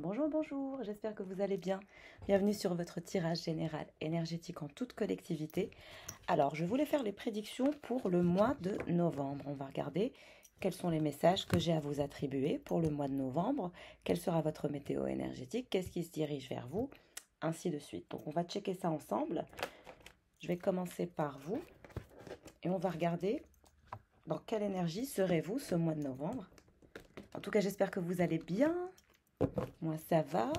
Bonjour, bonjour, j'espère que vous allez bien. Bienvenue sur votre tirage général énergétique en toute collectivité. Alors, je voulais faire les prédictions pour le mois de novembre. On va regarder quels sont les messages que j'ai à vous attribuer pour le mois de novembre. Quelle sera votre météo énergétique? Qu'est-ce qui se dirige vers vous? Ainsi de suite. Donc, on va checker ça ensemble. Je vais commencer par vous et on va regarder dans quelle énergie serez-vous ce mois de novembre. En tout cas, j'espère que vous allez bien. Moi, ça va.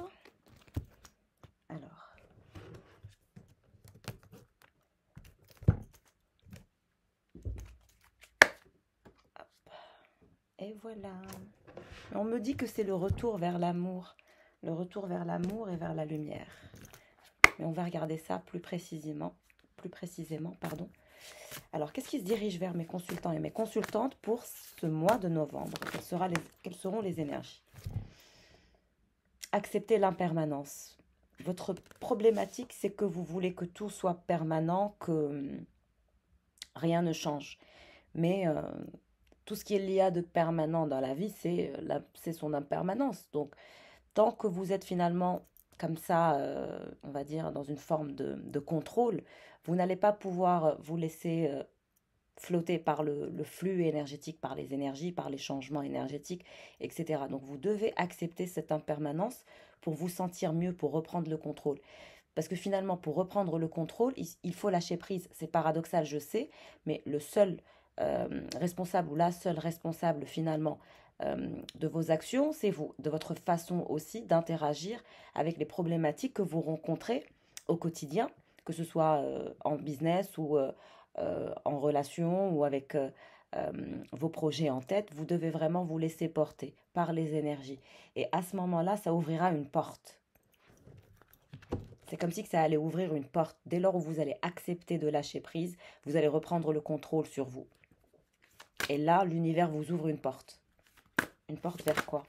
Alors, et voilà. On me dit que c'est le retour vers l'amour. Le retour vers l'amour et vers la lumière. Mais on va regarder ça plus précisément. Pardon. Alors, qu'est-ce qui se dirige vers mes consultants et mes consultantes pour ce mois de novembre? Quelles seront les énergies? Accepter l'impermanence. Votre problématique, c'est que vous voulez que tout soit permanent, que rien ne change. Mais tout ce qu'il y a de permanent dans la vie, c'est son impermanence. Donc, tant que vous êtes finalement comme ça, on va dire, dans une forme de contrôle, vous n'allez pas pouvoir vous laisser flotter par le flux énergétique, par les énergies, par les changements énergétiques, etc. Donc vous devez accepter cette impermanence pour vous sentir mieux, pour reprendre le contrôle. Parce que finalement, pour reprendre le contrôle, il faut lâcher prise. C'est paradoxal, je sais, mais le seul responsable ou la seule responsable finalement de vos actions, c'est vous, de votre façon aussi d'interagir avec les problématiques que vous rencontrez au quotidien, que ce soit en business ou en relation ou avec vos projets en tête. Vous devez vraiment vous laisser porter par les énergies. Et à ce moment-là, ça ouvrira une porte. C'est comme si ça allait ouvrir une porte. Dès lors où vous allez accepter de lâcher prise, vous allez reprendre le contrôle sur vous. Et là, l'univers vous ouvre une porte. Une porte vers quoi?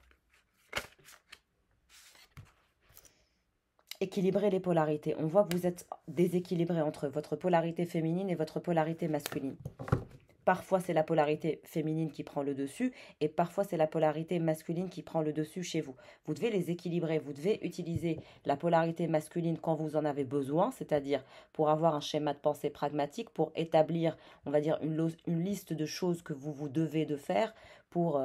Équilibrer les polarités. On voit que vous êtes déséquilibré entre votre polarité féminine et votre polarité masculine. Parfois, c'est la polarité féminine qui prend le dessus et parfois, c'est la polarité masculine qui prend le dessus chez vous. Vous devez les équilibrer. Vous devez utiliser la polarité masculine quand vous en avez besoin, c'est-à-dire pour avoir un schéma de pensée pragmatique, pour établir, on va dire, une liste de choses que vous devez de faire pour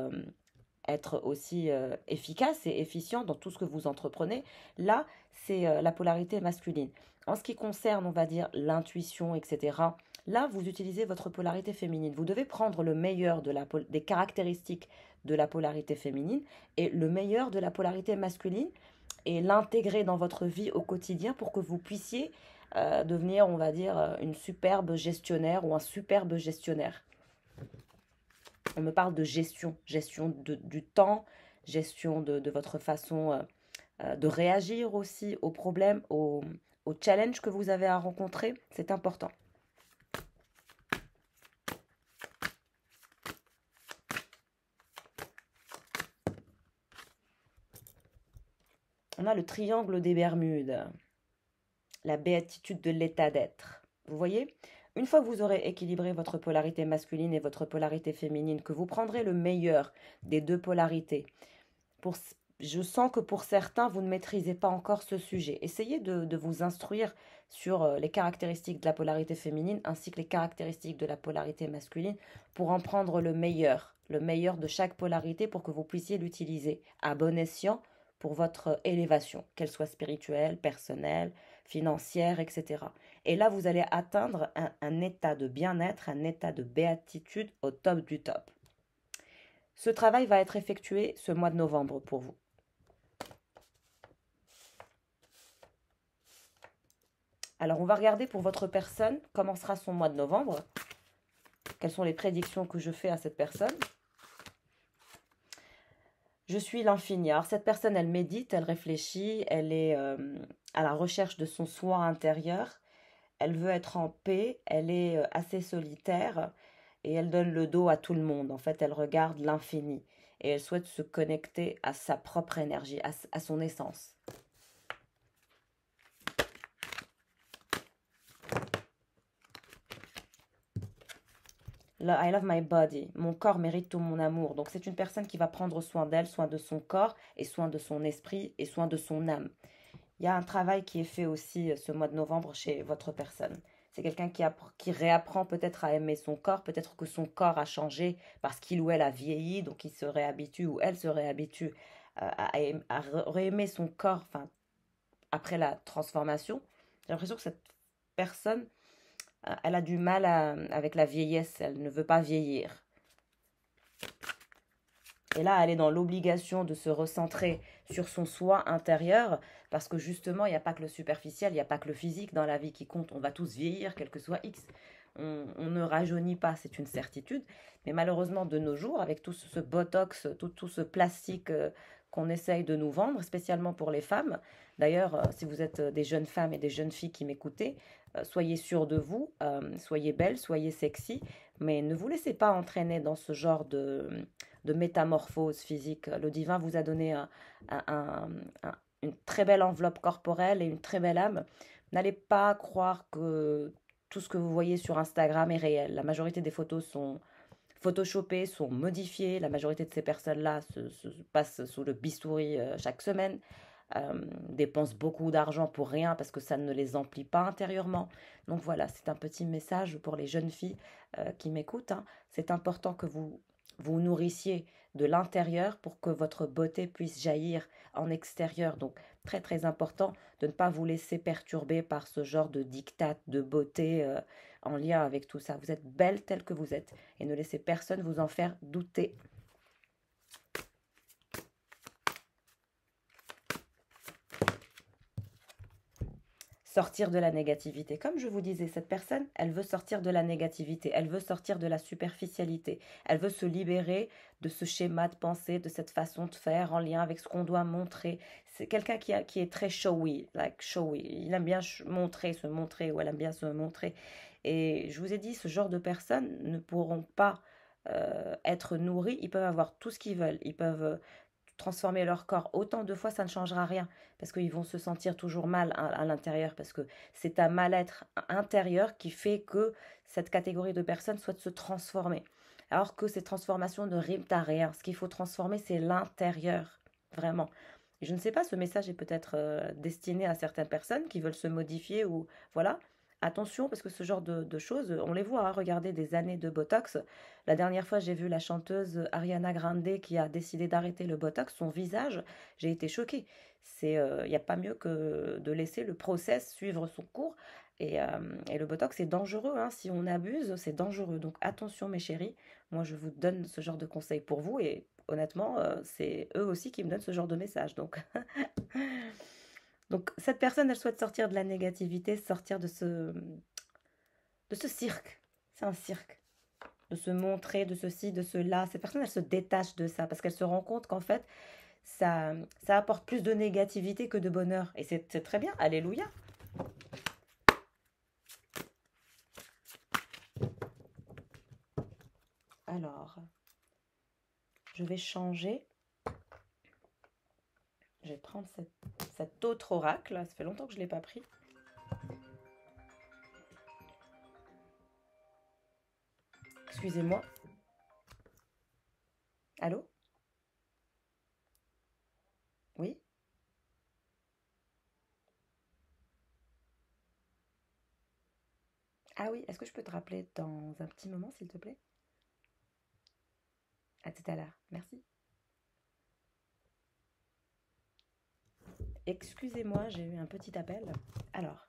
être aussi efficace et efficient dans tout ce que vous entreprenez. Là, c'est la polarité masculine. En ce qui concerne, on va dire, l'intuition, etc., là, vous utilisez votre polarité féminine. Vous devez prendre le meilleur des caractéristiques de la polarité féminine et le meilleur de la polarité masculine et l'intégrer dans votre vie au quotidien pour que vous puissiez devenir, on va dire, une superbe gestionnaire ou un superbe gestionnaire. On me parle de gestion, du temps, gestion de votre façon de réagir aussi aux problèmes, aux challenges que vous avez à rencontrer. C'est important. On a le triangle des Bermudes, la béatitude de l'état d'être. Vous voyez? Une fois que vous aurez équilibré votre polarité masculine et votre polarité féminine, que vous prendrez le meilleur des deux polarités, je sens que pour certains, vous ne maîtrisez pas encore ce sujet. Essayez de vous instruire sur les caractéristiques de la polarité féminine ainsi que les caractéristiques de la polarité masculine pour en prendre le meilleur de chaque polarité pour que vous puissiez l'utiliser à bon escient pour votre élévation, qu'elle soit spirituelle, personnelle, financière, etc. Et là, vous allez atteindre un état de bien-être, un état de béatitude au top du top. Ce travail va être effectué ce mois de novembre pour vous. Alors, on va regarder pour votre personne comment sera son mois de novembre. Quelles sont les prédictions que je fais à cette personne? Je suis l'infini. Alors, cette personne, elle médite, elle réfléchit, elle est à la recherche de son soi intérieur. Elle veut être en paix, elle est assez solitaire et elle donne le dos à tout le monde. En fait, elle regarde l'infini et elle souhaite se connecter à sa propre énergie, à son essence. I love my body. Mon corps mérite tout mon amour. Donc c'est une personne qui va prendre soin d'elle, soin de son corps et soin de son esprit et soin de son âme. Il y a un travail qui est fait aussi ce mois de novembre chez votre personne. C'est quelqu'un qui réapprend peut-être à aimer son corps, peut-être que son corps a changé parce qu'il ou elle a vieilli, donc il se réhabitue ou elle se réhabitue à réaimer son corps, enfin, après la transformation. J'ai l'impression que cette personne, elle a du mal avec la vieillesse, elle ne veut pas vieillir. Et là, elle est dans l'obligation de se recentrer sur son soi intérieur, parce que justement, il n'y a pas que le superficiel, il n'y a pas que le physique dans la vie qui compte. On va tous vieillir, quel que soit X. On ne rajeunit pas, c'est une certitude. Mais malheureusement, de nos jours, avec tout ce botox, tout ce plastique qu'on essaye de nous vendre, spécialement pour les femmes. D'ailleurs, si vous êtes des jeunes femmes et des jeunes filles qui m'écoutez, soyez sûres de vous, soyez belles, soyez sexy, mais ne vous laissez pas entraîner dans ce genre de métamorphose physique. Le divin vous a donné un, une très belle enveloppe corporelle et une très belle âme. N'allez pas croire que tout ce que vous voyez sur Instagram est réel. La majorité des photos sont photoshopées, sont modifiées. La majorité de ces personnes-là se passent sous le bistouri chaque semaine. Dépensent beaucoup d'argent pour rien parce que ça ne les emplit pas intérieurement. Donc voilà, c'est un petit message pour les jeunes filles qui m'écoutent. Hein. C'est important que vous nourrissiez de l'intérieur pour que votre beauté puisse jaillir en extérieur. Donc très très important de ne pas vous laisser perturber par ce genre de diktat de beauté en lien avec tout ça. Vous êtes belle telle que vous êtes et ne laissez personne vous en faire douter. Sortir de la négativité. Comme je vous disais, cette personne, elle veut sortir de la négativité, elle veut sortir de la superficialité, elle veut se libérer de ce schéma de pensée, de cette façon de faire en lien avec ce qu'on doit montrer. C'est quelqu'un qui est très showy, like showy. Il aime bien montrer, se montrer, ou elle aime bien se montrer. Et je vous ai dit, ce genre de personnes ne pourront pas être nourries, ils peuvent avoir tout ce qu'ils veulent, ils peuvent transformer leur corps autant de fois, ça ne changera rien parce qu'ils vont se sentir toujours mal à l'intérieur parce que c'est un mal-être intérieur qui fait que cette catégorie de personnes souhaite se transformer. Alors que ces transformations ne riment à rien. Ce qu'il faut transformer, c'est l'intérieur, vraiment. Je ne sais pas, ce message est peut-être destiné à certaines personnes qui veulent se modifier ou voilà. Attention, parce que ce genre de choses, on les voit, hein, regardez des années de Botox. La dernière fois, j'ai vu la chanteuse Ariana Grande qui a décidé d'arrêter le Botox. Son visage, j'ai été choquée. Il n'y a pas mieux que de laisser le process suivre son cours. Et le Botox, c'est dangereux. Hein. Si on abuse, c'est dangereux. Donc attention, mes chéris. Moi, je vous donne ce genre de conseils pour vous. Et honnêtement, c'est eux aussi qui me donnent ce genre de message. Donc cette personne, elle souhaite sortir de la négativité, sortir de ce cirque. C'est un cirque. De se montrer, de ceci, de cela. Cette personne, elle se détache de ça parce qu'elle se rend compte qu'en fait, ça apporte plus de négativité que de bonheur. Et c'est très bien. Alléluia. Alors, je vais changer. Je vais prendre cet autre oracle. Ça fait longtemps que je ne l'ai pas pris. Excusez-moi. Allô? Oui? Ah oui, est-ce que je peux te rappeler dans un petit moment, s'il te plaît? À tout à l'heure. Merci. Excusez-moi, j'ai eu un petit appel. Alors,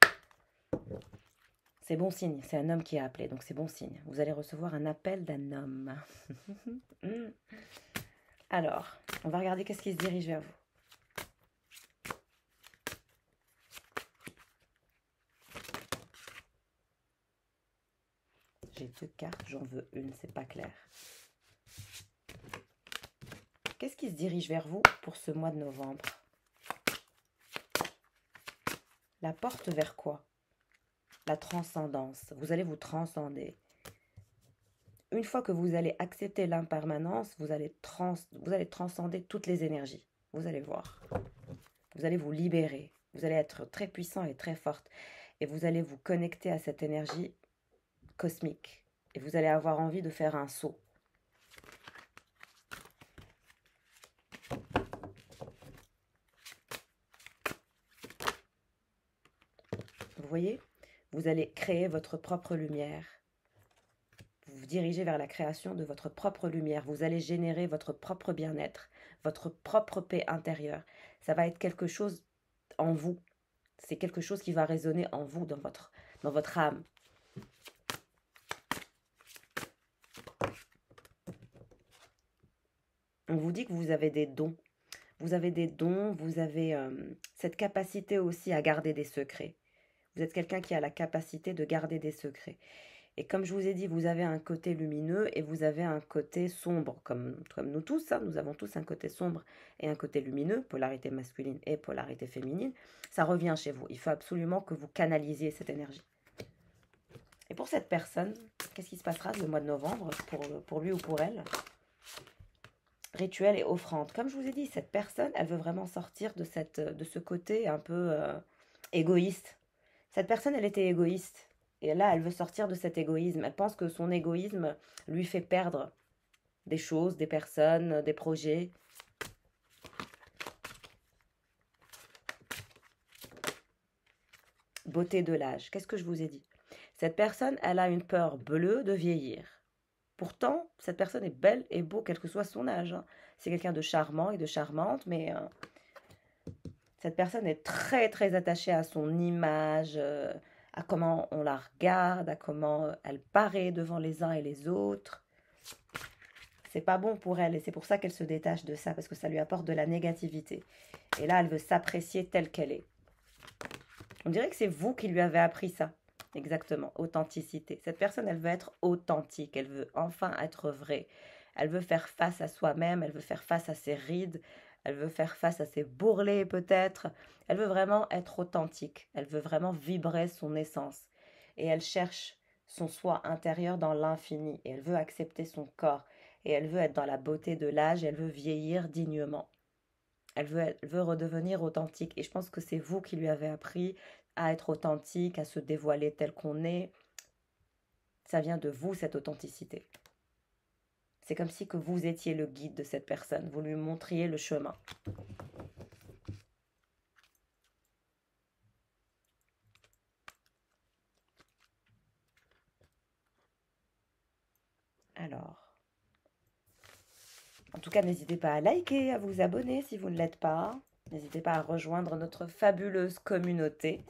c'est bon signe, c'est un homme qui a appelé, donc c'est bon signe. Vous allez recevoir un appel d'un homme. Alors, on va regarder qu'est-ce qui se dirige vers vous. J'ai 2 cartes, j'en veux une, c'est pas clair. Qu'est-ce qui se dirige vers vous pour ce mois de novembre? La porte vers quoi? La transcendance. Vous allez vous transcender. Une fois que vous allez accepter l'impermanence, vous allez transcender toutes les énergies. Vous allez voir. Vous allez vous libérer. Vous allez être très puissant et très forte. Et vous allez vous connecter à cette énergie cosmique. et vous allez avoir envie de faire un saut. Vous voyez? Vous allez créer votre propre lumière. Vous vous dirigez vers la création de votre propre lumière. Vous allez générer votre propre bien-être, votre propre paix intérieure. Ça va être quelque chose en vous. C'est quelque chose qui va résonner en vous, dans votre âme. On vous dit que vous avez des dons. Vous avez des dons, vous avez cette capacité aussi à garder des secrets. Vous êtes quelqu'un qui a la capacité de garder des secrets. Et comme je vous ai dit, vous avez un côté lumineux et vous avez un côté sombre, comme nous tous, hein, nous avons tous un côté sombre et un côté lumineux, polarité masculine et polarité féminine. Ça revient chez vous. Il faut absolument que vous canalisiez cette énergie. Et pour cette personne, qu'est-ce qui se passera le mois de novembre pour lui ou pour elle? Rituel et offrande. Comme je vous ai dit, cette personne, elle veut vraiment sortir de ce côté un peu égoïste. Cette personne, elle était égoïste. Et là, elle veut sortir de cet égoïsme. Elle pense que son égoïsme lui fait perdre des choses, des personnes, des projets. Beauté de l'âge. Qu'est-ce que je vous ai dit? Cette personne, elle a une peur bleue de vieillir. Pourtant, cette personne est belle et beau, quel que soit son âge. Hein. C'est quelqu'un de charmant et de charmante, mais cette personne est très, très attachée à son image, à comment on la regarde, à comment elle paraît devant les uns et les autres. C'est pas bon pour elle et c'est pour ça qu'elle se détache de ça, parce que ça lui apporte de la négativité. Et là, elle veut s'apprécier telle qu'elle est. On dirait que c'est vous qui lui avez appris ça. Exactement, authenticité. Cette personne, elle veut être authentique, elle veut enfin être vraie. Elle veut faire face à soi-même, elle veut faire face à ses rides, elle veut faire face à ses bourrelets peut-être. Elle veut vraiment être authentique, elle veut vraiment vibrer son essence. Et elle cherche son soi intérieur dans l'infini. Et elle veut accepter son corps. Et elle veut être dans la beauté de l'âge, elle veut vieillir dignement. Elle veut redevenir authentique. Et je pense que c'est vous qui lui avez appris à être authentique, à se dévoiler tel qu'on est. Ça vient de vous, cette authenticité. C'est comme si que vous étiez le guide de cette personne. Vous lui montriez le chemin. Alors, en tout cas, n'hésitez pas à liker, à vous abonner si vous ne l'êtes pas. N'hésitez pas à rejoindre notre fabuleuse communauté.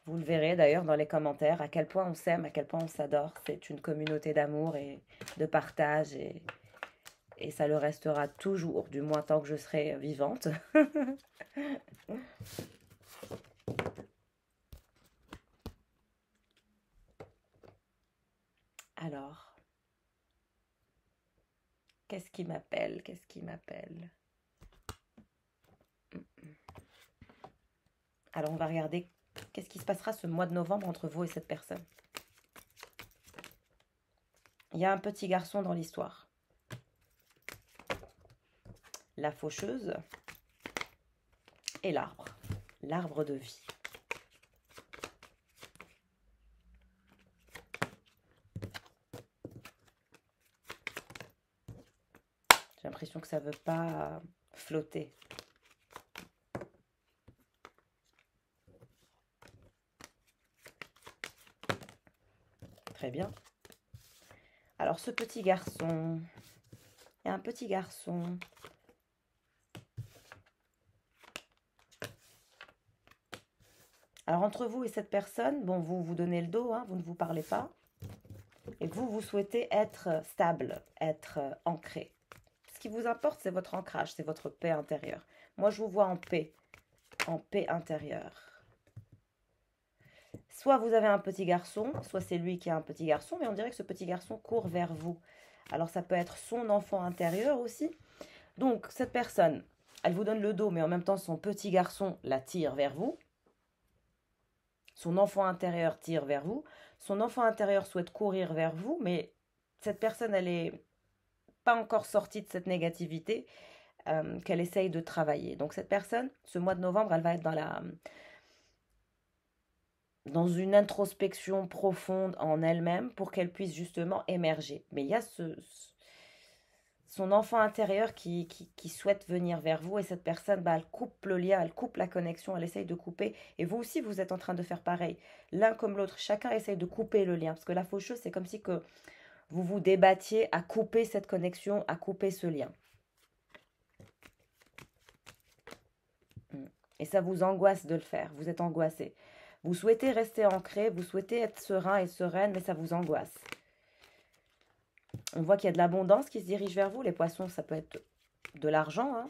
Vous le verrez d'ailleurs dans les commentaires à quel point on s'aime, à quel point on s'adore. C'est une communauté d'amour et de partage et ça le restera toujours, du moins tant que je serai vivante. Alors, qu'est-ce qui m'appelle? Qu'est-ce qui m'appelle? Alors, on va regarder qu'est-ce qui se passera ce mois de novembre entre vous et cette personne. Il y a un petit garçon dans l'histoire. La faucheuse et l'arbre. L'arbre de vie. J'ai l'impression que ça ne veut pas flotter. Très bien. Alors, ce petit garçon, il y a un petit garçon. Alors, entre vous et cette personne, bon, vous vous donnez le dos, hein, vous ne vous parlez pas. Et vous souhaitez être stable, être ancré. Ce qui vous importe, c'est votre ancrage, c'est votre paix intérieure. Moi, je vous vois en paix intérieure. Soit vous avez un petit garçon, soit c'est lui qui a un petit garçon, mais on dirait que ce petit garçon court vers vous. Alors ça peut être son enfant intérieur aussi. Donc cette personne, elle vous donne le dos, mais en même temps son petit garçon la tire vers vous. Son enfant intérieur tire vers vous. Son enfant intérieur souhaite courir vers vous, mais cette personne, elle n'est pas encore sortie de cette négativité qu'elle essaye de travailler. Donc cette personne, ce mois de novembre, elle va être dans la dans une introspection profonde en elle-même pour qu'elle puisse justement émerger. Mais il y a son enfant intérieur qui souhaite venir vers vous et cette personne, bah, elle coupe le lien, elle coupe la connexion, elle essaye de couper. Et vous aussi, vous êtes en train de faire pareil. L'un comme l'autre, chacun essaye de couper le lien. Parce que la faucheuse, c'est comme si que vous vous débattiez à couper cette connexion, à couper ce lien. Et ça vous angoisse de le faire. Vous êtes angoissé. Vous souhaitez rester ancré, vous souhaitez être serein et sereine, mais ça vous angoisse. On voit qu'il y a de l'abondance qui se dirige vers vous. Les poissons, ça peut être de l'argent, hein.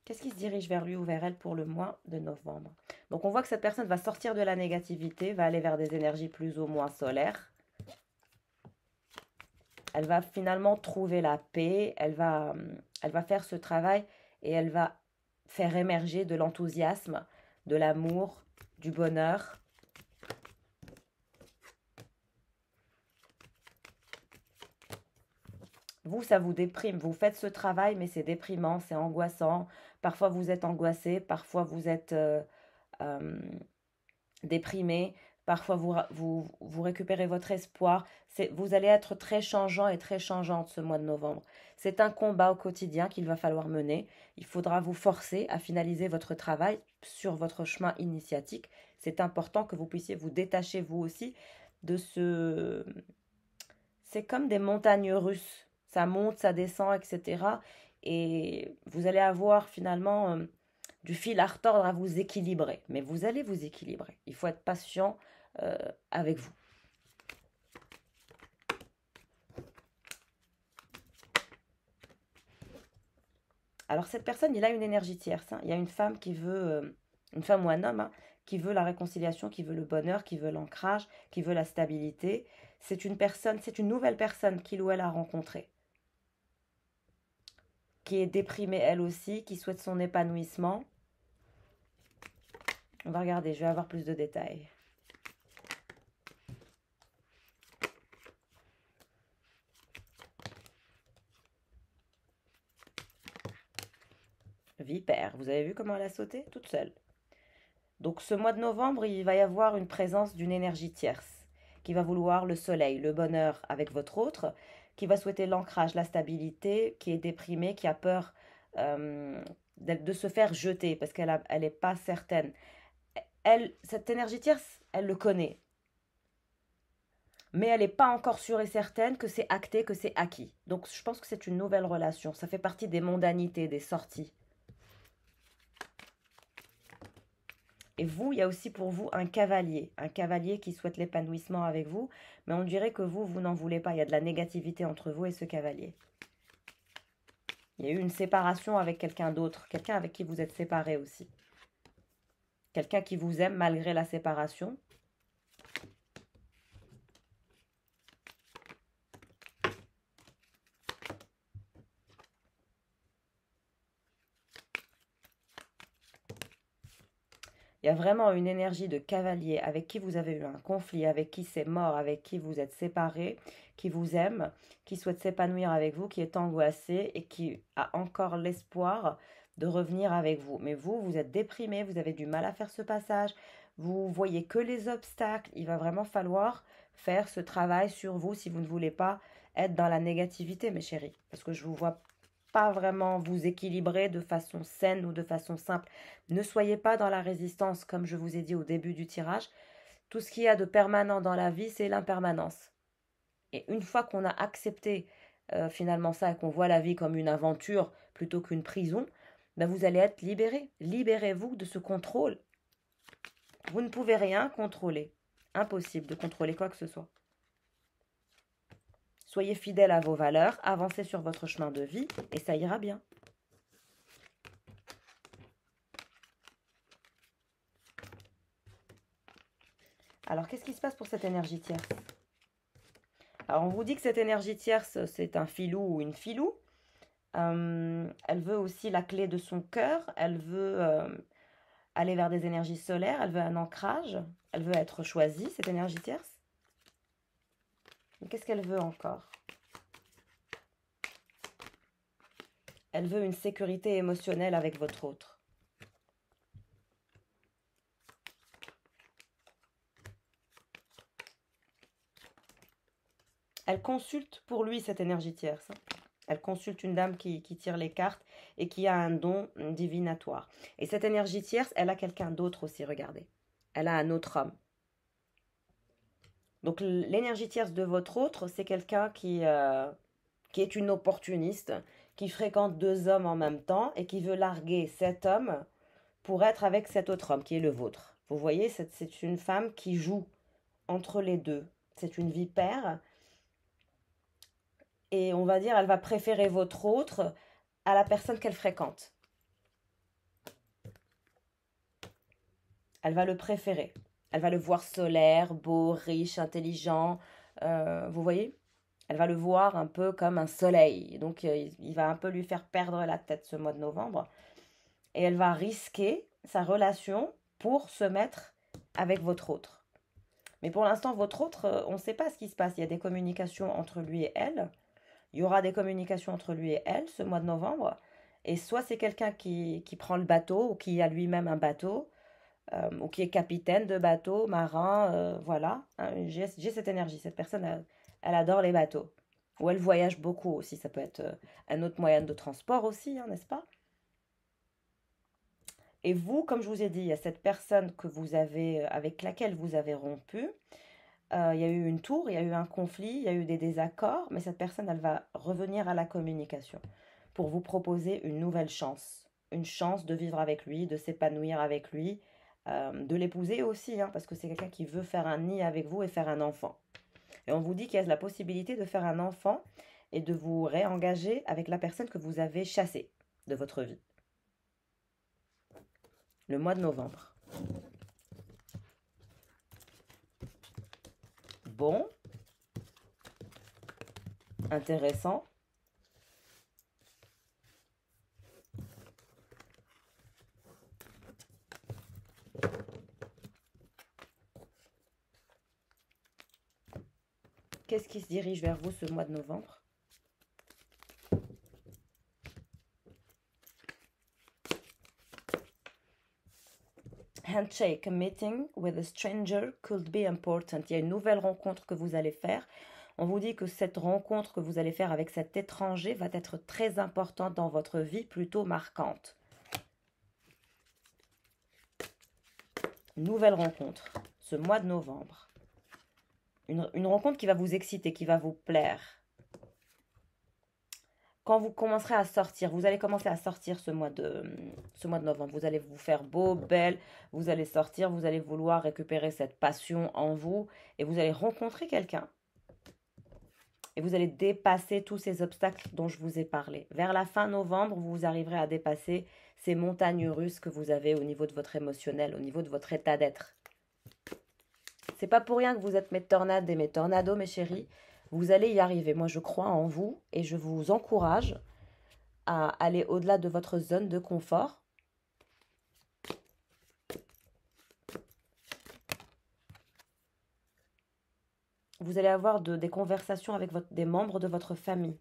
Qu'est-ce qui se dirige vers lui ou vers elle pour le mois de novembre? Donc on voit que cette personne va sortir de la négativité, va aller vers des énergies plus ou moins solaires. Elle va finalement trouver la paix, elle va faire ce travail et elle va faire émerger de l'enthousiasme, de l'amour, du bonheur. Vous, ça vous déprime. Vous faites ce travail, mais c'est déprimant, c'est angoissant. Parfois, vous êtes angoissé, parfois, vous êtes euh, déprimé. Parfois, vous récupérez votre espoir. Vous allez être très changeant et très changeante ce mois de novembre. C'est un combat au quotidien qu'il va falloir mener. Il faudra vous forcer à finaliser votre travail sur votre chemin initiatique. C'est important que vous puissiez vous détacher vous aussi de ce... C'est comme des montagnes russes. Ça monte, ça descend, etc. Et vous allez avoir finalement du fil à retordre à vous équilibrer. Mais vous allez vous équilibrer. Il faut être patient avec vous. Alors cette personne, il a une énergie tierce, hein. Il y a une femme qui veut, une femme ou un homme, hein, qui veut la réconciliation, qui veut le bonheur, qui veut l'ancrage, qui veut la stabilité. C'est une personne, c'est une nouvelle personne qu'il ou elle a rencontrée, qui est déprimée elle aussi, qui souhaite son épanouissement. On va regarder, je vais avoir plus de détails. Vipère, vous avez vu comment elle a sauté toute seule. Donc ce mois de novembre, il va y avoir une présence d'une énergie tierce qui va vouloir le soleil, le bonheur avec votre autre, qui va souhaiter l'ancrage, la stabilité, qui est déprimée, qui a peur de se faire jeter parce qu'elle n'est pas certaine. Cette énergie tierce, elle le connaît. Mais elle n'est pas encore sûre et certaine que c'est acté, que c'est acquis. Donc je pense que c'est une nouvelle relation. Ça fait partie des mondanités, des sorties. Et vous, il y a aussi pour vous un cavalier qui souhaite l'épanouissement avec vous, mais on dirait que vous n'en voulez pas. Il y a de la négativité entre vous et ce cavalier. Il y a eu une séparation avec quelqu'un d'autre, quelqu'un avec qui vous êtes séparés aussi. Quelqu'un qui vous aime malgré la séparation. Il y a vraiment une énergie de cavalier avec qui vous avez eu un conflit, avec qui c'est mort, avec qui vous êtes séparés, qui vous aime, qui souhaite s'épanouir avec vous, qui est angoissé et qui a encore l'espoir de revenir avec vous. Mais vous êtes déprimé, vous avez du mal à faire ce passage, vous voyez que les obstacles. Il va vraiment falloir faire ce travail sur vous si vous ne voulez pas être dans la négativité, mes chéris. Parce que je vous vois pas vraiment vous équilibrer de façon saine ou de façon simple. Ne soyez pas dans la résistance, comme je vous ai dit au début du tirage. Tout ce qu'il y a de permanent dans la vie, c'est l'impermanence. Et une fois qu'on a accepté finalement ça et qu'on voit la vie comme une aventure plutôt qu'une prison, ben vous allez être libéré. Libérez-vous de ce contrôle. Vous ne pouvez rien contrôler. Impossible de contrôler quoi que ce soit. Soyez fidèle à vos valeurs, avancez sur votre chemin de vie et ça ira bien. Alors, qu'est-ce qui se passe pour cette énergie tierce? Alors, on vous dit que cette énergie tierce, c'est un filou ou une filou. Elle veut aussi la clé de son cœur. Elle veut aller vers des énergies solaires. Elle veut un ancrage. Elle veut être choisie, cette énergie tierce. Qu'est-ce qu'elle veut encore? Elle veut une sécurité émotionnelle avec votre autre. Elle consulte pour lui cette énergie tierce. Elle consulte une dame qui tire les cartes et qui a un don divinatoire. Et cette énergie tierce, elle a quelqu'un d'autre aussi, regardez. Elle a un autre homme. Donc l'énergie tierce de votre autre, c'est quelqu'un qui est une opportuniste, qui fréquente deux hommes en même temps et qui veut larguer cet homme pour être avec cet autre homme qui est le vôtre. Vous voyez, c'est une femme qui joue entre les deux. C'est une vipère. Et on va dire, elle va préférer votre autre à la personne qu'elle fréquente. Elle va le préférer. Elle va le voir solaire, beau, riche, intelligent. Vous voyez? Elle va le voir un peu comme un soleil. Donc, il va un peu lui faire perdre la tête ce mois de novembre. Et elle va risquer sa relation pour se mettre avec votre autre. Mais pour l'instant, votre autre, on ne sait pas ce qui se passe. Il y a des communications entre lui et elle. Il y aura des communications entre lui et elle ce mois de novembre. Et soit c'est quelqu'un qui prend le bateau ou qui a lui-même un bateau, ou qui est capitaine de bateau, marin, voilà. Hein, j'ai cette énergie. Cette personne, elle adore les bateaux. Ou elle voyage beaucoup aussi. Ça peut être un autre moyen de transport aussi, hein, n'est-ce pas? Et vous, comme je vous ai dit, il y a cette personne que vous avez, avec laquelle vous avez rompu. Il y a eu une tour, il y a eu un conflit, il y a eu des désaccords, mais cette personne, elle va revenir à la communication pour vous proposer une nouvelle chance. Une chance de vivre avec lui, de s'épanouir avec lui, de l'épouser aussi, hein, parce que c'est quelqu'un qui veut faire un nid avec vous et faire un enfant. Et on vous dit qu'il y a la possibilité de faire un enfant et de vous réengager avec la personne que vous avez chassée de votre vie. Le mois de novembre. Bon. Intéressant. Qu'est-ce qui se dirige vers vous ce mois de novembre? Handshake, a meeting with a stranger could be important. Il y a une nouvelle rencontre que vous allez faire. On vous dit que cette rencontre que vous allez faire avec cet étranger va être très importante dans votre vie, plutôt marquante. Nouvelle rencontre, ce mois de novembre. Une rencontre qui va vous exciter, qui va vous plaire. Quand vous commencerez à sortir, vous allez commencer à sortir ce mois de novembre. Vous allez vous faire beau, belle, vous allez sortir, vous allez vouloir récupérer cette passion en vous et vous allez rencontrer quelqu'un. Et vous allez dépasser tous ces obstacles dont je vous ai parlé. Vers la fin novembre, vous arriverez à dépasser ces montagnes russes que vous avez au niveau de votre émotionnel, au niveau de votre état d'être. C'est pas pour rien que vous êtes mes tornades et mes tornados, mes chéris. Vous allez y arriver. Moi, je crois en vous et je vous encourage à aller au-delà de votre zone de confort. Vous allez avoir des conversations avec des membres de votre famille.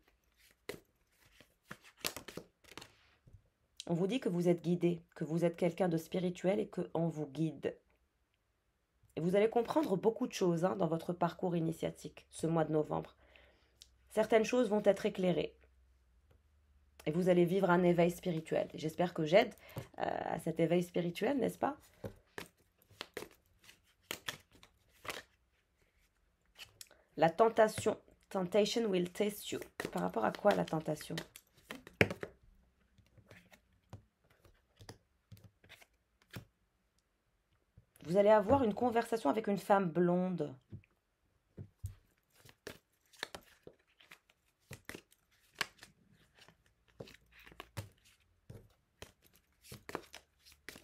On vous dit que vous êtes guidé, que vous êtes quelqu'un de spirituel et qu'on vous guide. Et vous allez comprendre beaucoup de choses dans votre parcours initiatique ce mois de novembre. Certaines choses vont être éclairées. Et vous allez vivre un éveil spirituel. J'espère que j'aide à cet éveil spirituel, n'est-ce pas? La tentation. Temptation will test you. Par rapport à quoi la tentation? Vous allez avoir une conversation avec une femme blonde.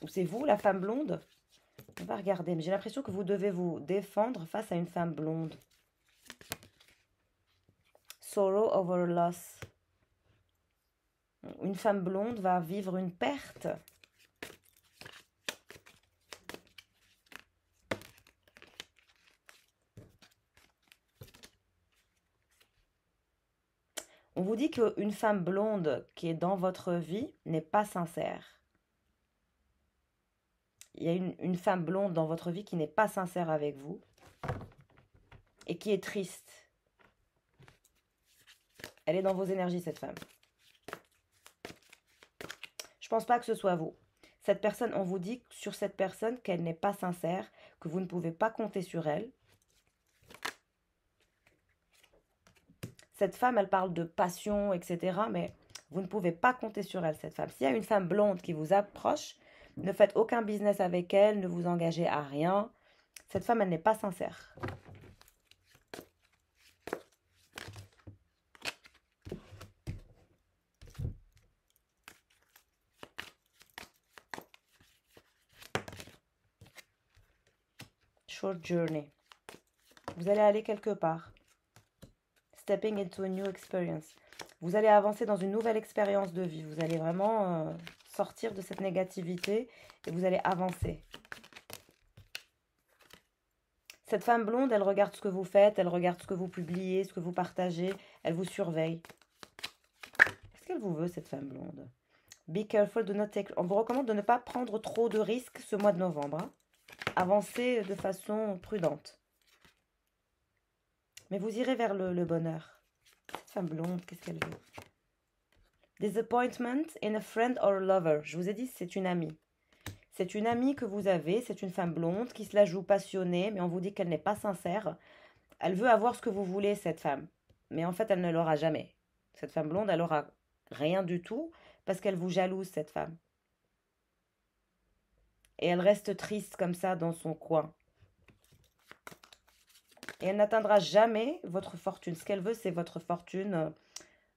Ou c'est vous, la femme blonde? On va regarder, mais j'ai l'impression que vous devez vous défendre face à une femme blonde. Sorrow over loss. Une femme blonde va vivre une perte. On vous dit qu'une femme blonde qui est dans votre vie n'est pas sincère. Il y a une femme blonde dans votre vie qui n'est pas sincère avec vous et qui est triste. Elle est dans vos énergies, cette femme. Je ne pense pas que ce soit vous. Cette personne, on vous dit sur cette personne qu'elle n'est pas sincère, que vous ne pouvez pas compter sur elle. Cette femme, elle parle de passion, etc. Mais vous ne pouvez pas compter sur elle, cette femme. S'il y a une femme blonde qui vous approche, ne faites aucun business avec elle, ne vous engagez à rien. Cette femme, elle n'est pas sincère. Short journey. Vous allez aller quelque part. Stepping into a new experience. Vous allez avancer dans une nouvelle expérience de vie. Vous allez vraiment sortir de cette négativité et vous allez avancer. Cette femme blonde, elle regarde ce que vous faites, elle regarde ce que vous publiez, ce que vous partagez, elle vous surveille. Qu'est-ce qu'elle vous veut, cette femme blonde? Be careful, do not take... On vous recommande de ne pas prendre trop de risques ce mois de novembre. Hein. Avancez de façon prudente. Mais vous irez vers le bonheur. Cette femme blonde, qu'est-ce qu'elle veut? Disappointment in a friend or a lover. Je vous ai dit, c'est une amie. C'est une amie que vous avez, c'est une femme blonde qui se la joue passionnée, mais on vous dit qu'elle n'est pas sincère. Elle veut avoir ce que vous voulez, cette femme. Mais en fait, elle ne l'aura jamais. Cette femme blonde, elle aura rien du tout parce qu'elle vous jalouse, cette femme. Et elle reste triste comme ça dans son coin. Et elle n'atteindra jamais votre fortune. Ce qu'elle veut, c'est votre fortune,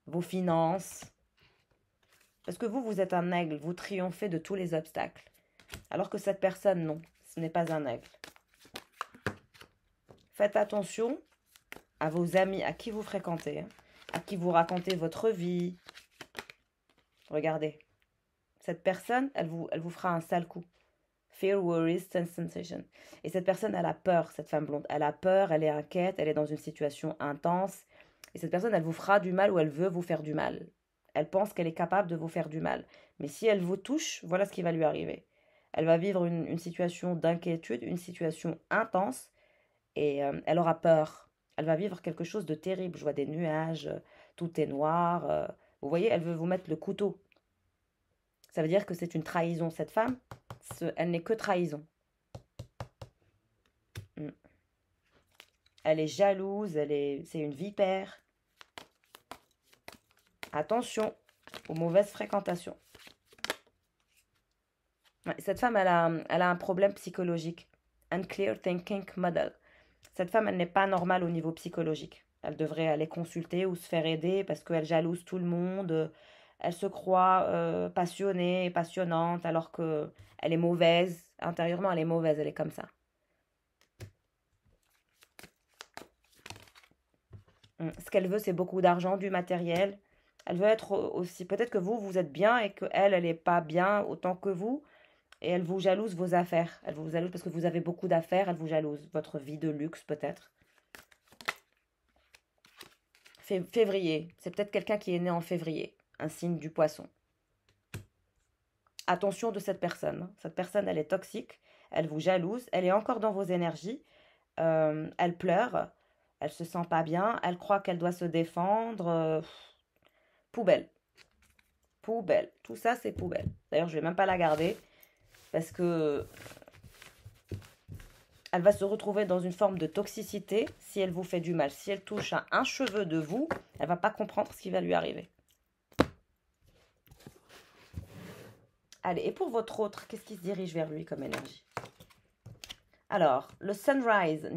vos finances. Parce que vous, vous êtes un aigle. Vous triomphez de tous les obstacles. Alors que cette personne, non. Ce n'est pas un aigle. Faites attention à vos amis, à qui vous fréquentez, hein, à qui vous racontez votre vie. Regardez. Cette personne, elle vous fera un sale coup. Fear, worries, sensation. Et cette personne, elle a peur, cette femme blonde. Elle a peur, elle est inquiète, elle est dans une situation intense. Et cette personne, elle vous fera du mal ou elle veut vous faire du mal. Elle pense qu'elle est capable de vous faire du mal. Mais si elle vous touche, voilà ce qui va lui arriver. Elle va vivre une situation d'inquiétude, une situation intense. Et elle aura peur. Elle va vivre quelque chose de terrible. Je vois des nuages, tout est noir. Vous voyez, elle veut vous mettre le couteau. Ça veut dire que c'est une trahison. Cette femme, elle n'est que trahison. Elle est jalouse, c'est une vipère. Attention aux mauvaises fréquentations. Cette femme, elle a un problème psychologique. Unclear thinking model. Cette femme, elle n'est pas normale au niveau psychologique. Elle devrait aller consulter ou se faire aider parce qu'elle jalouse tout le monde. Elle se croit passionnée, passionnante, alors qu'elle est mauvaise. Intérieurement, elle est mauvaise, elle est comme ça. Ce qu'elle veut, c'est beaucoup d'argent, du matériel. Elle veut être aussi... Peut-être que vous êtes bien et qu'elle, elle n'est pas bien autant que vous. Et elle vous jalouse vos affaires. Elle vous jalouse parce que vous avez beaucoup d'affaires. Elle vous jalouse votre vie de luxe, peut-être. Février. C'est peut-être quelqu'un qui est né en février. Un signe du poisson. Attention de cette personne. Cette personne, elle est toxique. Elle vous jalouse. Elle est encore dans vos énergies. Elle pleure. Elle se sent pas bien. Elle croit qu'elle doit se défendre. Poubelle. Poubelle. Tout ça, c'est poubelle. D'ailleurs, je vais même pas la garder. Parce que elle va se retrouver dans une forme de toxicité si elle vous fait du mal. Si elle touche à un cheveu de vous, elle va pas comprendre ce qui va lui arriver. Allez, et pour votre autre, qu'est-ce qui se dirige vers lui comme énergie? Alors, le sunrise,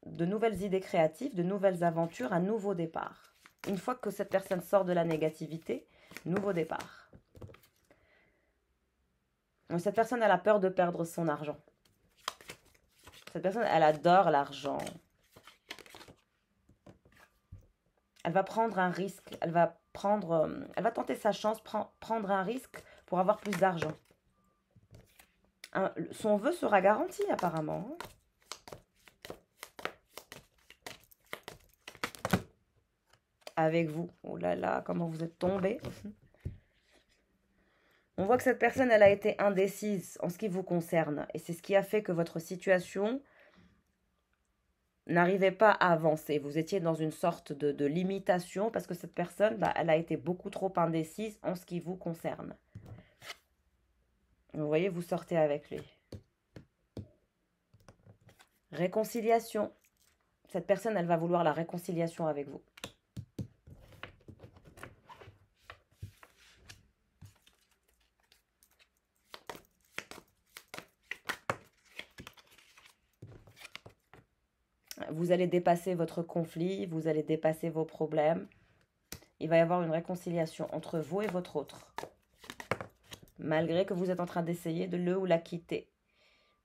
de nouvelles idées créatives, de nouvelles aventures, un nouveau départ. Une fois que cette personne sort de la négativité, nouveau départ. Cette personne, elle a peur de perdre son argent. Cette personne, elle adore l'argent. Elle va prendre un risque. Elle va tenter sa chance, prendre un risque pour avoir plus d'argent. Son vœu sera garanti, apparemment. avec vous. Oh là là, comment vous êtes tombé. On voit que cette personne, elle a été indécise en ce qui vous concerne. Et c'est ce qui a fait que votre situation n'arrivait pas à avancer. Vous étiez dans une sorte de limitation parce que cette personne, bah, elle a été beaucoup trop indécise en ce qui vous concerne. Vous voyez, vous sortez avec lui. Réconciliation. Cette personne, elle va vouloir la réconciliation avec vous. Vous allez dépasser votre conflit, vous allez dépasser vos problèmes. Il va y avoir une réconciliation entre vous et votre autre. Malgré que vous êtes en train d'essayer de le ou la quitter.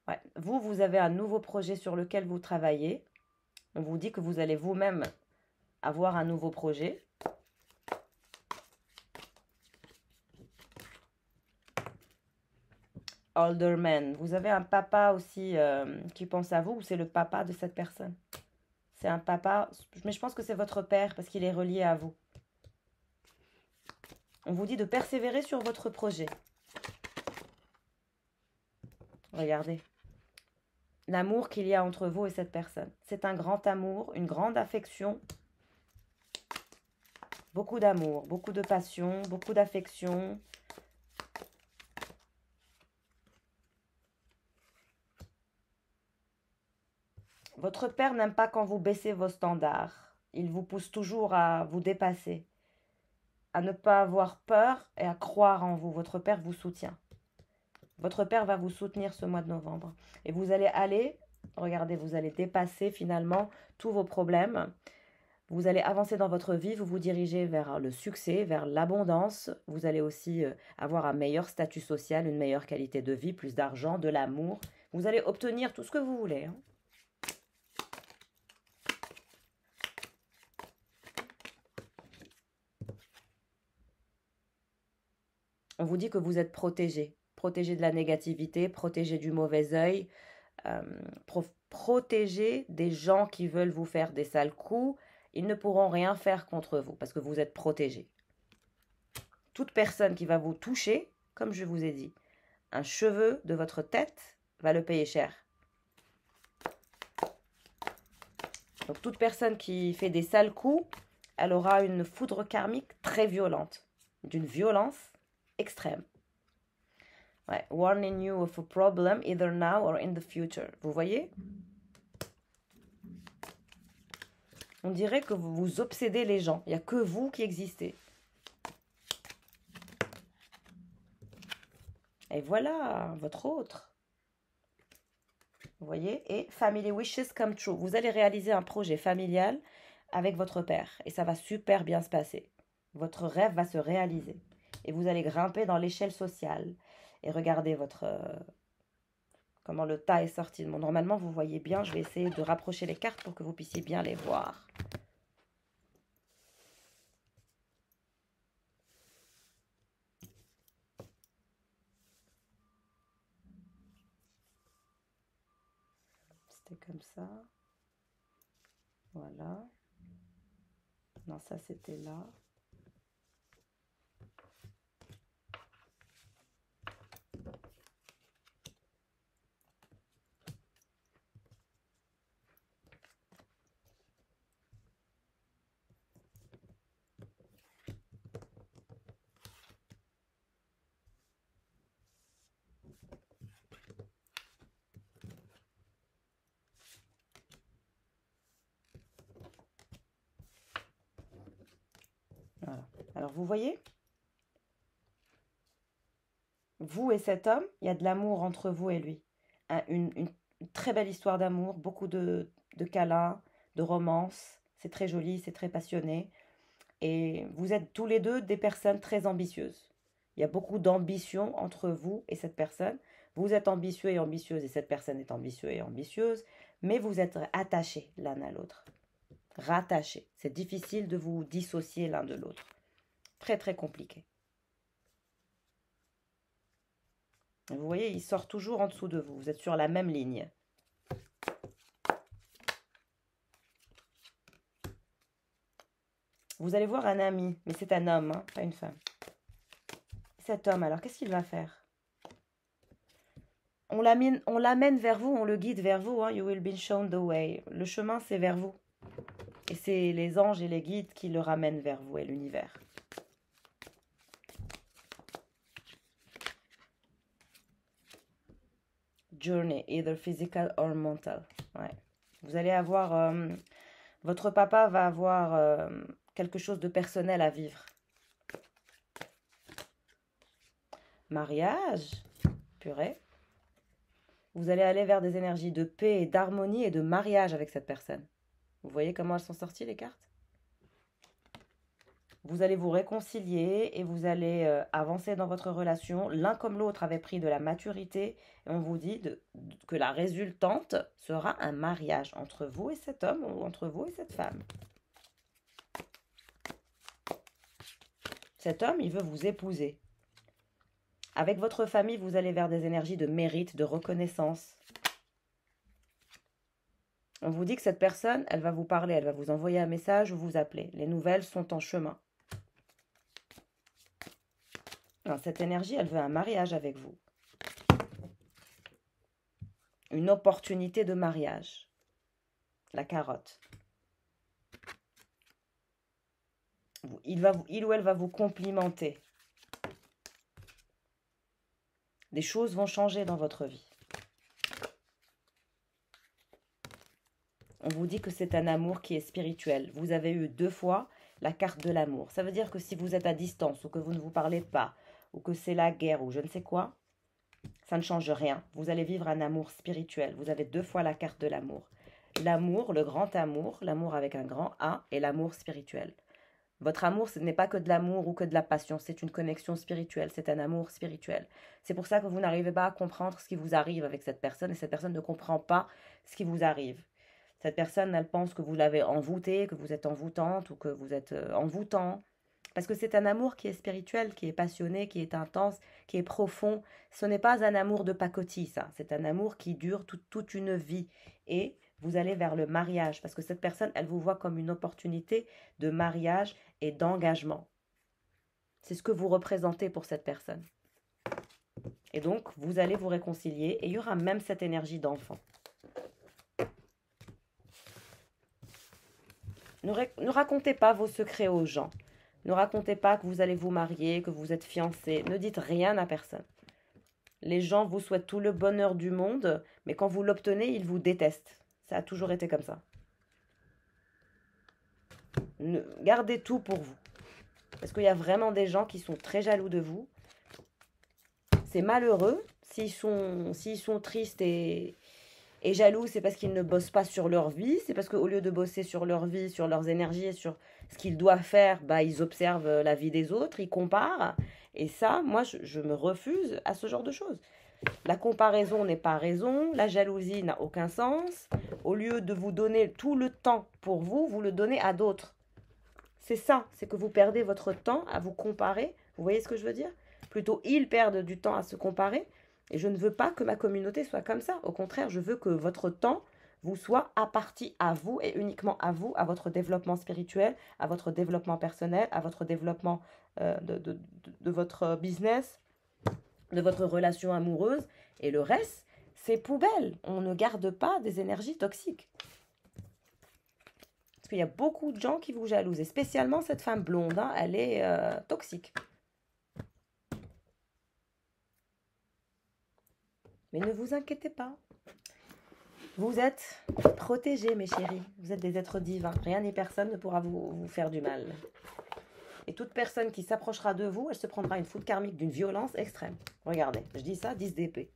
Ouais. Vous avez un nouveau projet sur lequel vous travaillez. On vous dit que vous allez vous-même avoir un nouveau projet. Alderman. Vous avez un papa aussi qui pense à vous ou c'est le papa de cette personne? C'est un papa, mais je pense que c'est votre père parce qu'il est relié à vous. On vous dit de persévérer sur votre projet. Regardez. L'amour qu'il y a entre vous et cette personne. C'est un grand amour, une grande affection. Beaucoup d'amour, beaucoup de passion, beaucoup d'affection. Votre père n'aime pas quand vous baissez vos standards. Il vous pousse toujours à vous dépasser, à ne pas avoir peur et à croire en vous. Votre père vous soutient. Votre père va vous soutenir ce mois de novembre. Et vous allez regardez, vous allez dépasser finalement tous vos problèmes. Vous allez avancer dans votre vie, vous vous dirigez vers le succès, vers l'abondance. Vous allez aussi avoir un meilleur statut social, une meilleure qualité de vie, plus d'argent, de l'amour. Vous allez obtenir tout ce que vous voulez. On vous dit que vous êtes protégé. Protégé de la négativité, protégé du mauvais œil, protégé des gens qui veulent vous faire des sales coups. Ils ne pourront rien faire contre vous parce que vous êtes protégé. Toute personne qui va vous toucher, comme je vous ai dit, un cheveu de votre tête va le payer cher. Donc toute personne qui fait des sales coups, elle aura une foudre karmique très violente, d'une violence extrême. Ouais. Warning you of a problem either now or in the future. Vous voyez? On dirait que vous obsédez les gens. Il n'y a que vous qui existez. Et voilà, votre autre. Vous voyez? Et family wishes come true. Vous allez réaliser un projet familial avec votre père. Et ça va super bien se passer. Votre rêve va se réaliser. Et vous allez grimper dans l'échelle sociale. Et regardez comment le tas est sorti. Bon, normalement, vous voyez bien. Je vais essayer de rapprocher les cartes pour que vous puissiez bien les voir. C'était comme ça. Voilà. Non, ça c'était là. Voilà. Alors, vous voyez, vous et cet homme, il y a de l'amour entre vous et lui. Une très belle histoire d'amour, beaucoup de câlins, de romances. C'est très joli, c'est très passionné. Et vous êtes tous les deux des personnes très ambitieuses. Il y a beaucoup d'ambition entre vous et cette personne. Vous êtes ambitieux et ambitieuse et cette personne est ambitieuse et ambitieuse. Mais vous êtes attachés l'un à l'autre. Rattachés. C'est difficile de vous dissocier l'un de l'autre. Très très compliqué. Vous voyez, il sort toujours en dessous de vous. Vous êtes sur la même ligne. Vous allez voir un ami, mais c'est un homme, hein, pas une femme. Cet homme, alors, qu'est-ce qu'il va faire? On l'amène vers vous, on le guide vers vous. Hein. You will be shown the way. Le chemin, c'est vers vous. Et c'est les anges et les guides qui le ramènent vers vous et l'univers. Journey, either physical or mental. Ouais. Vous allez avoir... votre papa va avoir quelque chose de personnel à vivre. Mariage, purée. Vous allez aller vers des énergies de paix et d'harmonie et de mariage avec cette personne. Vous voyez comment elles sont sorties, les cartes? Vous allez vous réconcilier et vous allez avancer dans votre relation. L'un comme l'autre avait pris de la maturité. Et on vous dit que la résultante sera un mariage entre vous et cet homme ou entre vous et cette femme. Cet homme, il veut vous épouser. Avec votre famille, vous allez vers des énergies de mérite, de reconnaissance. On vous dit que cette personne, elle va vous parler, elle va vous envoyer un message ou vous appeler. Les nouvelles sont en chemin. Alors, cette énergie, elle veut un mariage avec vous. Une opportunité de mariage. La carotte. Il ou elle va vous complimenter. Des choses vont changer dans votre vie. On vous dit que c'est un amour qui est spirituel. Vous avez eu 2 fois la carte de l'amour. Ça veut dire que si vous êtes à distance ou que vous ne vous parlez pas, ou que c'est la guerre ou je ne sais quoi, ça ne change rien. Vous allez vivre un amour spirituel. Vous avez 2 fois la carte de l'amour. L'amour, le grand amour, l'amour avec un grand A, et l'amour spirituel. Votre amour, ce n'est pas que de l'amour ou que de la passion, c'est une connexion spirituelle, c'est un amour spirituel. C'est pour ça que vous n'arrivez pas à comprendre ce qui vous arrive avec cette personne, et cette personne ne comprend pas ce qui vous arrive. Cette personne, elle pense que vous l'avez envoûtée, que vous êtes envoûtante ou que vous êtes envoûtant. Parce que c'est un amour qui est spirituel, qui est passionné, qui est intense, qui est profond. Ce n'est pas un amour de pacotille, ça. C'est un amour qui dure toute une vie. Et vous allez vers le mariage. Parce que cette personne, elle vous voit comme une opportunité de mariage et d'engagement. C'est ce que vous représentez pour cette personne. Et donc, vous allez vous réconcilier. Et il y aura même cette énergie d'enfant. Ne racontez pas vos secrets aux gens. Ne racontez pas que vous allez vous marier, que vous êtes fiancé. Ne dites rien à personne. Les gens vous souhaitent tout le bonheur du monde, mais quand vous l'obtenez, ils vous détestent. Ça a toujours été comme ça. Gardez tout pour vous. Parce qu'il y a vraiment des gens qui sont très jaloux de vous. C'est malheureux. S'ils sont tristes et jaloux, c'est parce qu'ils ne bossent pas sur leur vie. C'est parce qu'au lieu de bosser sur leur vie, sur leurs énergies et sur ce qu'ils doivent faire, bah, ils observent la vie des autres, ils comparent. Et ça, moi, je me refuse à ce genre de choses. La comparaison n'est pas raison, la jalousie n'a aucun sens. Au lieu de vous donner tout le temps pour vous, vous le donnez à d'autres. C'est ça, c'est que vous perdez votre temps à vous comparer. Vous voyez ce que je veux dire? Plutôt, ils perdent du temps à se comparer. Et je ne veux pas que ma communauté soit comme ça. Au contraire, je veux que votre temps vous soit apparti à vous et uniquement à vous, à votre développement spirituel, à votre développement personnel, à votre développement de votre business, de votre relation amoureuse. Et le reste, c'est poubelle. On ne garde pas des énergies toxiques. Parce qu'il y a beaucoup de gens qui vous jalousent. Et spécialement cette femme blonde, hein, elle est toxique. Mais ne vous inquiétez pas. Vous êtes protégés, mes chéris. Vous êtes des êtres divins. Rien ni personne ne pourra vous faire du mal. Et toute personne qui s'approchera de vous, elle se prendra une foudre karmique d'une violence extrême. Regardez, je dis ça, 10 d'épée.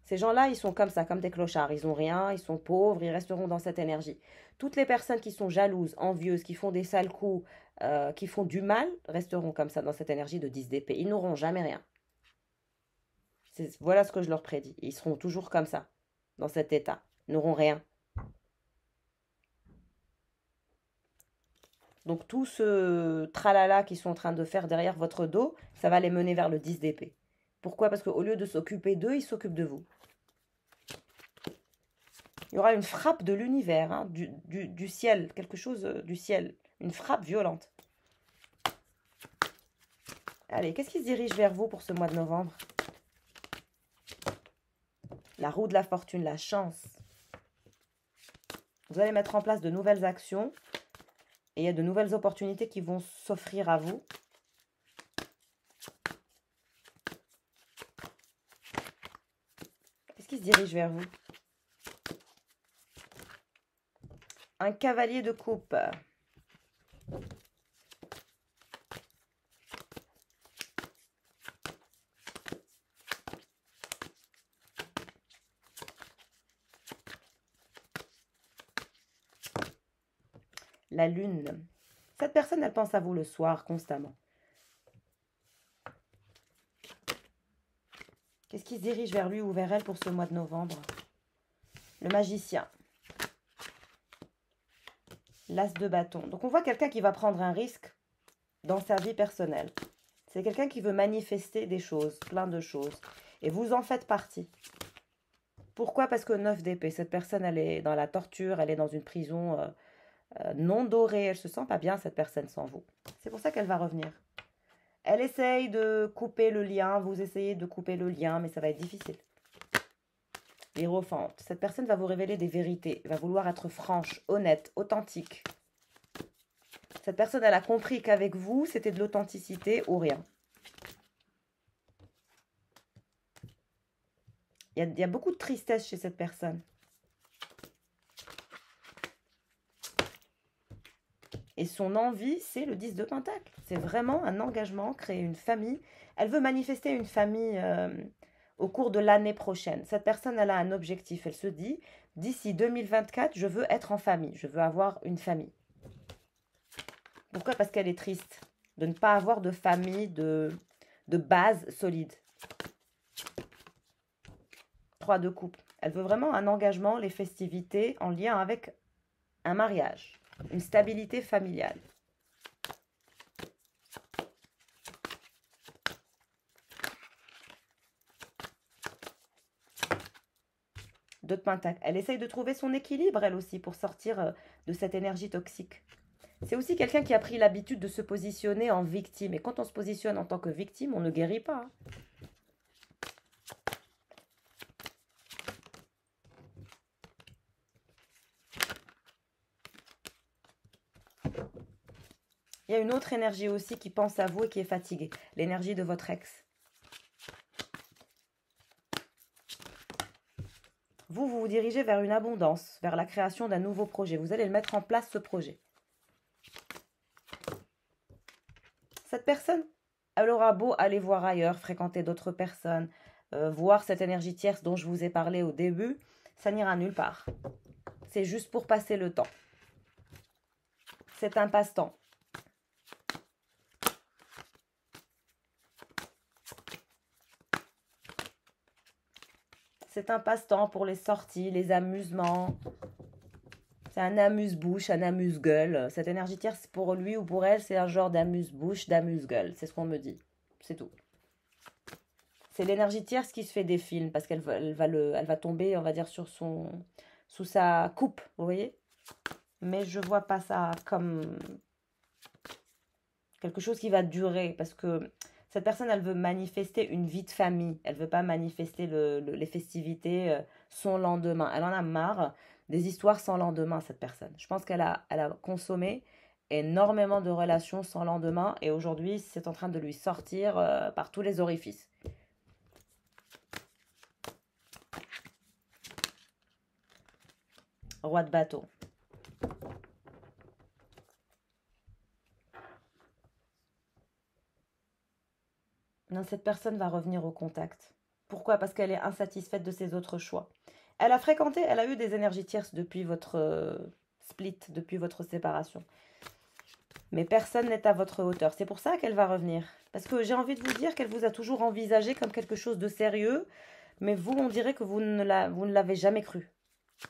Ces gens-là, ils sont comme ça, comme des clochards. Ils n'ont rien, ils sont pauvres, ils resteront dans cette énergie. Toutes les personnes qui sont jalouses, envieuses, qui font des sales coups, qui font du mal, resteront comme ça, dans cette énergie de 10 d'épée. Ils n'auront jamais rien. Voilà ce que je leur prédis. Ils seront toujours comme ça, dans cet état. Ils n'auront rien. Donc tout ce tralala qu'ils sont en train de faire derrière votre dos, ça va les mener vers le 10 d'épée. Pourquoi? Parce qu'au lieu de s'occuper d'eux, ils s'occupent de vous. Il y aura une frappe de l'univers, hein, du ciel, quelque chose du ciel, une frappe violente. Allez, qu'est-ce qui se dirige vers vous pour ce mois de novembre? La roue de la fortune, la chance. Vous allez mettre en place de nouvelles actions et il y a de nouvelles opportunités qui vont s'offrir à vous. Qu'est-ce qui se dirige vers vous? Un cavalier de coupe. La lune. Cette personne, elle pense à vous le soir constamment. Qu'est-ce qui se dirige vers lui ou vers elle pour ce mois de novembre? Le magicien. L'as de bâton. Donc on voit quelqu'un qui va prendre un risque dans sa vie personnelle. C'est quelqu'un qui veut manifester des choses, plein de choses. Et vous en faites partie. Pourquoi? Parce que 9 d'épée, cette personne, elle est dans la torture, elle est dans une prison non dorée. Elle se sent pas bien, cette personne, sans vous. C'est pour ça qu'elle va revenir. Elle essaye de couper le lien, vous essayez de couper le lien, mais ça va être difficile. L'Hiérophante. Cette personne va vous révéler des vérités, va vouloir être franche, honnête, authentique. Cette personne, elle a compris qu'avec vous, c'était de l'authenticité ou rien. Il y a beaucoup de tristesse chez cette personne. Et son envie, c'est le 10 de Pentacle. C'est vraiment un engagement, créer une famille. Elle veut manifester une famille au cours de l'année prochaine. Cette personne, elle a un objectif. Elle se dit, d'ici 2024, je veux être en famille. Je veux avoir une famille. Pourquoi? Parce qu'elle est triste de ne pas avoir de famille, de base solide. 3 de coupe. Elle veut vraiment un engagement, les festivités en lien avec un mariage. Une stabilité familiale. Deux de Pentacle. Elle essaye de trouver son équilibre, elle aussi, pour sortir de cette énergie toxique. C'est aussi quelqu'un qui a pris l'habitude de se positionner en victime. Et quand on se positionne en tant que victime, on ne guérit pas. Il y a une autre énergie aussi qui pense à vous et qui est fatiguée. L'énergie de votre ex. Vous vous dirigez vers une abondance, vers la création d'un nouveau projet. Vous allez le mettre en place, ce projet. Cette personne, elle aura beau aller voir ailleurs, fréquenter d'autres personnes, voir cette énergie tierce dont je vous ai parlé au début, ça n'ira nulle part. C'est juste pour passer le temps. C'est un passe-temps. C'est un passe-temps pour les sorties, les amusements. C'est un amuse-bouche, un amuse-gueule. Cette énergie tierce, pour lui ou pour elle, c'est un genre d'amuse-bouche, d'amuse-gueule. C'est ce qu'on me dit. C'est tout. C'est l'énergie tierce qui se fait des films parce qu'elle va tomber, on va dire, sous sa coupe, vous voyez? Mais je vois pas ça comme quelque chose qui va durer parce que cette personne, elle veut manifester une vie de famille. Elle veut pas manifester les festivités sans lendemain. Elle en a marre des histoires sans lendemain, cette personne. Je pense qu'elle a consommé énormément de relations sans lendemain et aujourd'hui, c'est en train de lui sortir par tous les orifices. Roi de bateau. Non, cette personne va revenir au contact. Pourquoi? Parce qu'elle est insatisfaite de ses autres choix. Elle a eu des énergies tierces depuis votre split, depuis votre séparation. Mais personne n'est à votre hauteur. C'est pour ça qu'elle va revenir. Parce que j'ai envie de vous dire qu'elle vous a toujours envisagé comme quelque chose de sérieux, mais vous, on dirait que vous ne l'avez jamais cru.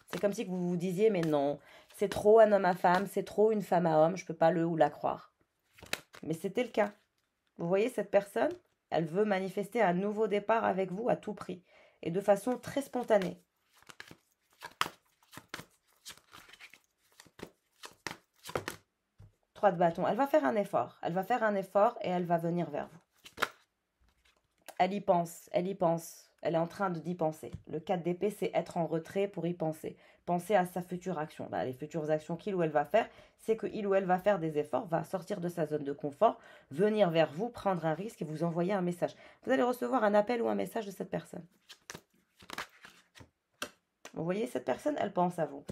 C'est comme si vous vous disiez, mais non, c'est trop un homme à femme, c'est trop une femme à homme, je ne peux pas le ou la croire. Mais c'était le cas. Vous voyez cette personne? Elle veut manifester un nouveau départ avec vous à tout prix et de façon très spontanée. Trois de bâton. Elle va faire un effort. Elle va faire un effort et elle va venir vers vous. Elle y pense, elle y pense. Elle est en train d'y penser. Le 4 d'épée, c'est être en retrait pour y penser. Penser à sa future action. Bah, les futures actions qu'il ou elle va faire, c'est qu'il ou elle va faire des efforts, va sortir de sa zone de confort, venir vers vous, prendre un risque et vous envoyer un message. Vous allez recevoir un appel ou un message de cette personne. Vous voyez, cette personne, elle pense à vous.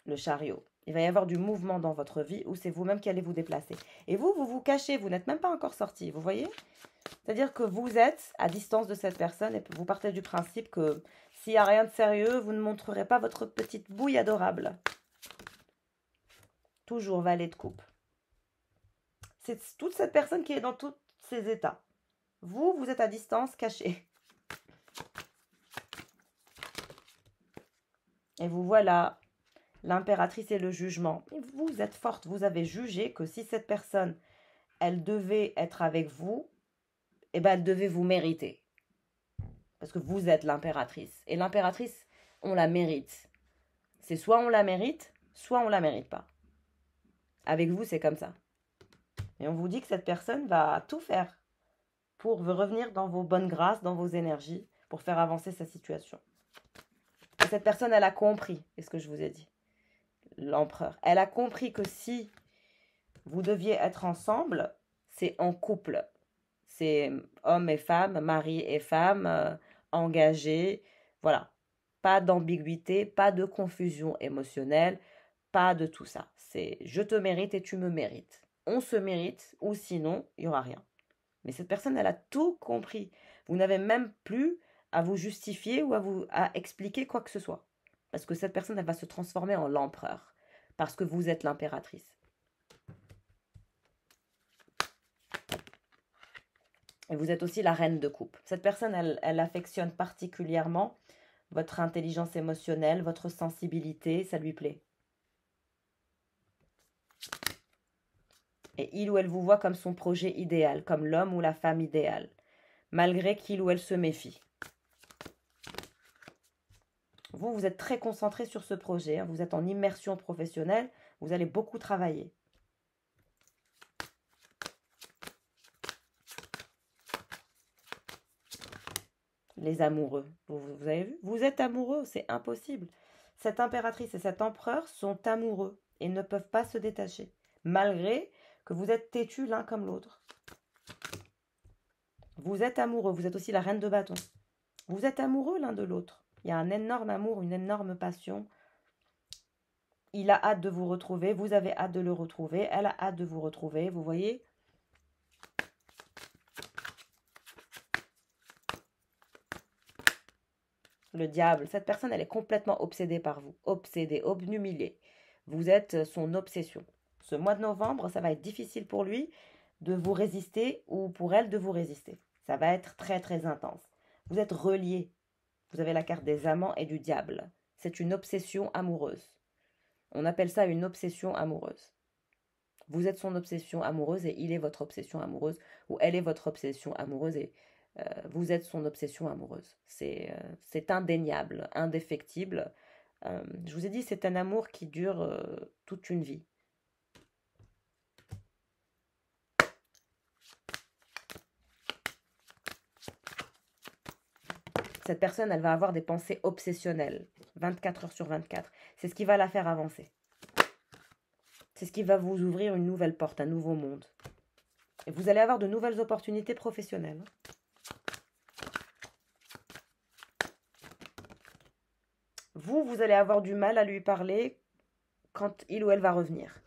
Le chariot. Il va y avoir du mouvement dans votre vie où c'est vous-même qui allez vous déplacer. Et vous, vous vous cachez, vous n'êtes même pas encore sorti, vous voyez? C'est-à-dire que vous êtes à distance de cette personne et vous partez du principe que s'il n'y a rien de sérieux, vous ne montrerez pas votre petite bouille adorable. Toujours valet de coupe. C'est toute cette personne qui est dans tous ces états. Vous, vous êtes à distance, caché. Et vous voilà, l'impératrice et le jugement. Et vous êtes forte, vous avez jugé que si cette personne, elle devait être avec vous, eh ben elle devait vous mériter. Parce que vous êtes l'impératrice. Et l'impératrice, on la mérite. C'est soit on la mérite, soit on la mérite pas. Avec vous, c'est comme ça. Et on vous dit que cette personne va tout faire pour revenir dans vos bonnes grâces, dans vos énergies, pour faire avancer sa situation. Et cette personne, elle a compris, c'est ce que je vous ai dit. L'empereur. Elle a compris que si vous deviez être ensemble, c'est en couple. C'est homme et femme, mari et femme, engagés. Voilà. Pas d'ambiguïté, pas de confusion émotionnelle, pas de tout ça. C'est je te mérite et tu me mérites. On se mérite ou sinon, il n'y aura rien. Mais cette personne, elle a tout compris. Vous n'avez même plus à vous justifier ou à expliquer quoi que ce soit. Parce que cette personne, elle va se transformer en l'empereur. Parce que vous êtes l'impératrice. Et vous êtes aussi la reine de coupe. Cette personne, elle affectionne particulièrement votre intelligence émotionnelle, votre sensibilité, ça lui plaît. Et il ou elle vous voit comme son projet idéal, comme l'homme ou la femme idéale, malgré qu'il ou elle se méfie. Vous, vous êtes très concentré sur ce projet, hein. Vous êtes en immersion professionnelle, vous allez beaucoup travailler. Les amoureux, vous avez vu? Vous êtes amoureux, c'est impossible. Cette impératrice et cet empereur sont amoureux et ne peuvent pas se détacher, malgré que vous êtes têtus l'un comme l'autre. Vous êtes amoureux, vous êtes aussi la reine de bâton. Vous êtes amoureux l'un de l'autre. Il y a un énorme amour, une énorme passion. Il a hâte de vous retrouver, vous avez hâte de le retrouver, elle a hâte de vous retrouver, vous voyez? Le diable, cette personne, elle est complètement obsédée par vous. Obsédée, obnubilée. Vous êtes son obsession. Ce mois de novembre, ça va être difficile pour lui de vous résister ou pour elle de vous résister. Ça va être très très intense. Vous êtes reliés. Vous avez la carte des amants et du diable. C'est une obsession amoureuse. On appelle ça une obsession amoureuse. Vous êtes son obsession amoureuse et il est votre obsession amoureuse, ou elle est votre obsession amoureuse et vous êtes son obsession amoureuse. C'est indéniable, indéfectible. Je vous ai dit, c'est un amour qui dure toute une vie. Cette personne, elle va avoir des pensées obsessionnelles, 24 heures sur 24. C'est ce qui va la faire avancer. C'est ce qui va vous ouvrir une nouvelle porte, un nouveau monde. Et vous allez avoir de nouvelles opportunités professionnelles. Vous allez avoir du mal à lui parler quand il ou elle va revenir.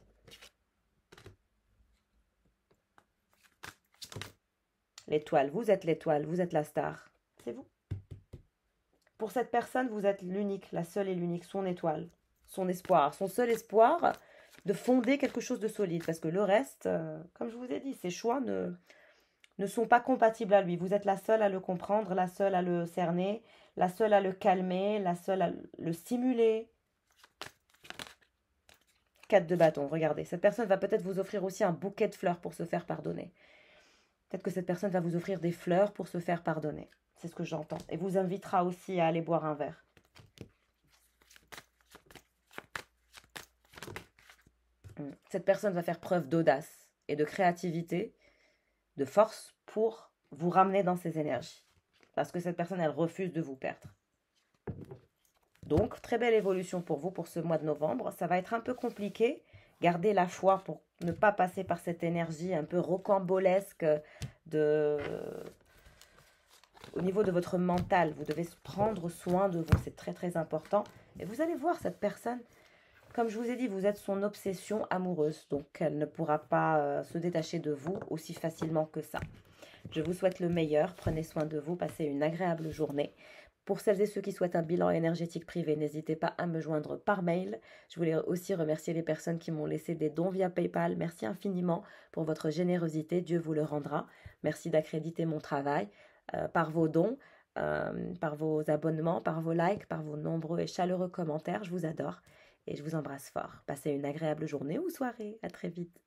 L'étoile, vous êtes l'étoile, vous êtes la star. C'est vous. Pour cette personne, vous êtes l'unique, la seule et l'unique, son étoile, son espoir, son seul espoir de fonder quelque chose de solide. Parce que le reste, comme je vous ai dit, ses choix ne sont pas compatibles à lui. Vous êtes la seule à le comprendre, la seule à le cerner, la seule à le calmer, la seule à le stimuler. 4 de bâton, regardez. Cette personne va peut-être vous offrir aussi un bouquet de fleurs pour se faire pardonner. Peut-être que cette personne va vous offrir des fleurs pour se faire pardonner. C'est ce que j'entends. Et vous invitera aussi à aller boire un verre. Cette personne va faire preuve d'audace et de créativité de force pour vous ramener dans ces énergies. Parce que cette personne, elle refuse de vous perdre. Donc, très belle évolution pour vous pour ce mois de novembre. Ça va être un peu compliqué. Gardez la foi pour ne pas passer par cette énergie un peu rocambolesque au niveau de votre mental. Vous devez prendre soin de vous, c'est très très important. Et vous allez voir cette personne, comme je vous ai dit, vous êtes son obsession amoureuse. Donc, elle ne pourra pas se détacher de vous aussi facilement que ça. Je vous souhaite le meilleur. Prenez soin de vous. Passez une agréable journée. Pour celles et ceux qui souhaitent un bilan énergétique privé, n'hésitez pas à me joindre par mail. Je voulais aussi remercier les personnes qui m'ont laissé des dons via PayPal. Merci infiniment pour votre générosité. Dieu vous le rendra. Merci d'accréditer mon travail par vos dons, par vos abonnements, par vos likes, par vos nombreux et chaleureux commentaires. Je vous adore et je vous embrasse fort. Passez une agréable journée ou soirée. À très vite.